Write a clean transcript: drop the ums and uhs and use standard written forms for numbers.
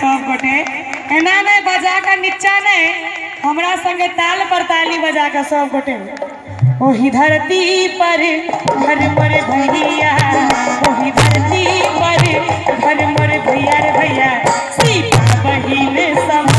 सब गोटे एना नहीं बजा का नीचा नहीं हमरा संगे ताल पर ताली बजा का सब गोटे ओही धरती पर घर मोर भैया ओही धरती पर घर मोर भैया रे भैया सीता बहिन सब